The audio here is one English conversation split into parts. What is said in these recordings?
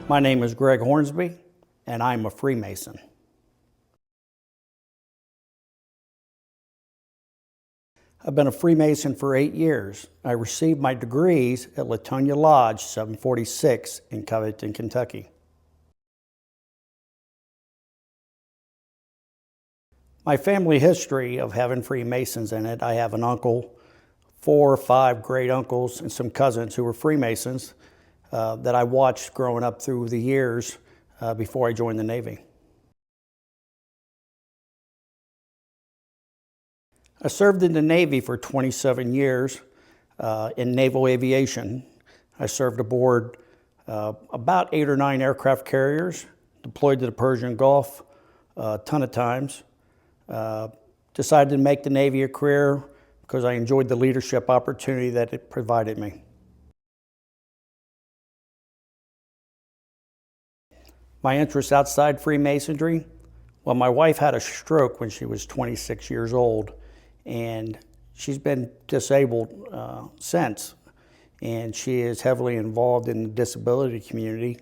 My name is Greg Hornsby, and I'm a Freemason. I've been a Freemason for 8 years. I received my degrees at Latonia Lodge 746 in Covington, Kentucky. My family history of having Freemasons in it, I have an uncle, 4 or 5 great uncles, and some cousins who were Freemasons that I watched growing up through the years before I joined the Navy. I served in the Navy for 27 years in naval aviation. I served aboard about 8 or 9 aircraft carriers, deployed to the Persian Gulf a ton of times. Decided to make the Navy a career because I enjoyed the leadership opportunity that it provided me. My interests outside Freemasonry, well, my wife had a stroke when she was 26 years old, and she's been disabled since, and she is heavily involved in the disability community,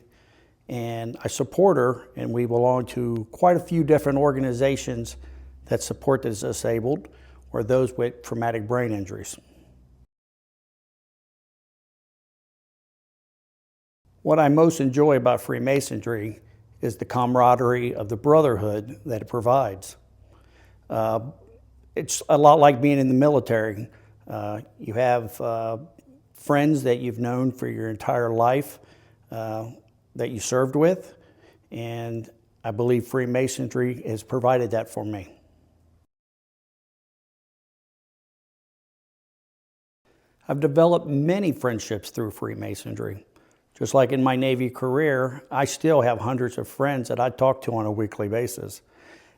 and I support her, and we belong to quite a few different organizations that support the disabled or those with traumatic brain injuries. What I most enjoy about Freemasonry is the camaraderie of the brotherhood that it provides. It's a lot like being in the military. You have friends that you've known for your entire life that you served with, and I believe Freemasonry has provided that for me. I've developed many friendships through Freemasonry. Just like in my Navy career, I still have hundreds of friends that I talk to on a weekly basis.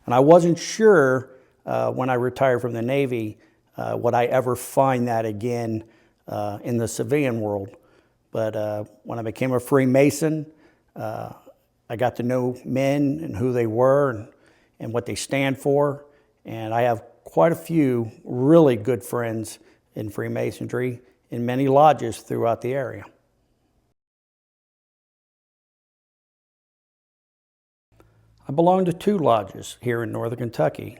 And I wasn't sure when I retired from the Navy, would I ever find that again in the civilian world. But when I became a Freemason, I got to know men and who they were and what they stand for. And I have quite a few really good friends in Freemasonry in many lodges throughout the area. I belong to 2 lodges here in Northern Kentucky.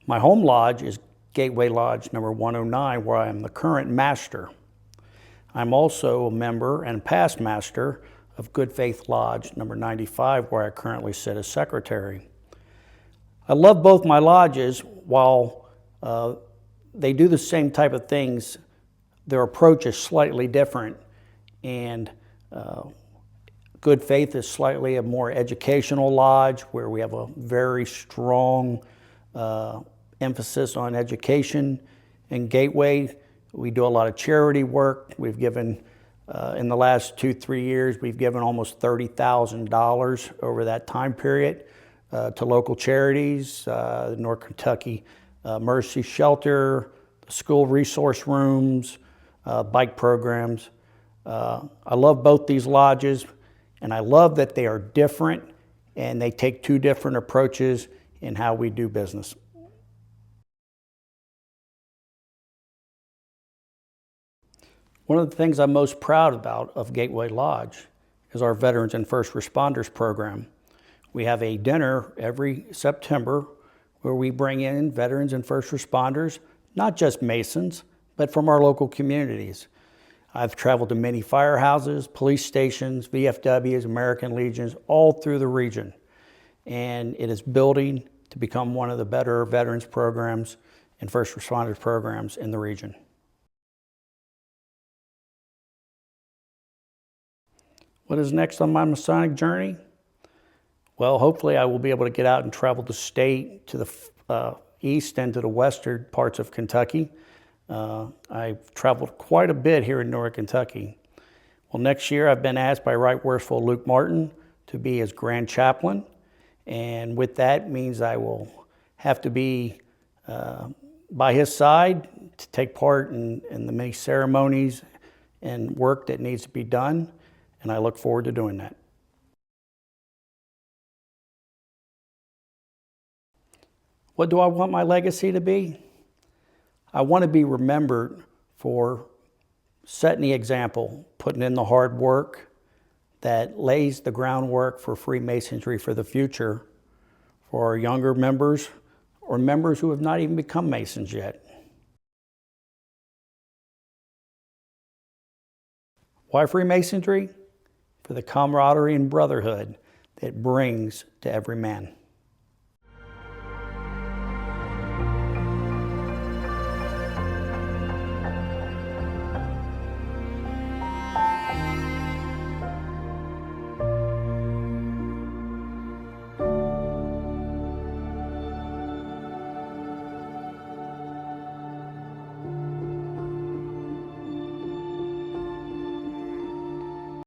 My home lodge is Gateway Lodge number 109, where I am the current master. I'm also a member and past master of Good Faith Lodge number 95, where I currently sit as secretary. I love both my lodges. While they do the same type of things, their approach is slightly different, and Good Faith is slightly a more educational lodge where we have a very strong emphasis on education. In Gateway, we do a lot of charity work. We've given, in the last 2-3 years, we've given almost $30,000 over that time period to local charities, the North Kentucky Mercy Shelter, the school resource rooms, bike programs. I love both these lodges. And I love that they are different and they take 2 different approaches in how we do business. One of the things I'm most proud about of Gateway Lodge is our Veterans and First Responders program. We have a dinner every September where we bring in veterans and first responders, not just Masons, but from our local communities. I've traveled to many firehouses, police stations, VFWs, American Legions, all through the region. And it is building to become one of the better veterans programs and first responders programs in the region. What is next on my Masonic journey? Well, hopefully I will be able to get out and travel the state to the east and to the western parts of Kentucky. I've traveled quite a bit here in Northern Kentucky. Well, next year I've been asked by Right Worshipful Luke Martin to be his Grand Chaplain, and with that means I will have to be by his side to take part in the many ceremonies and work that needs to be done, and I look forward to doing that. What do I want my legacy to be? I want to be remembered for setting the example, putting in the hard work, that lays the groundwork for Freemasonry for the future for our younger members or members who have not even become Masons yet. Why Freemasonry? For the camaraderie and brotherhood that it brings to every man.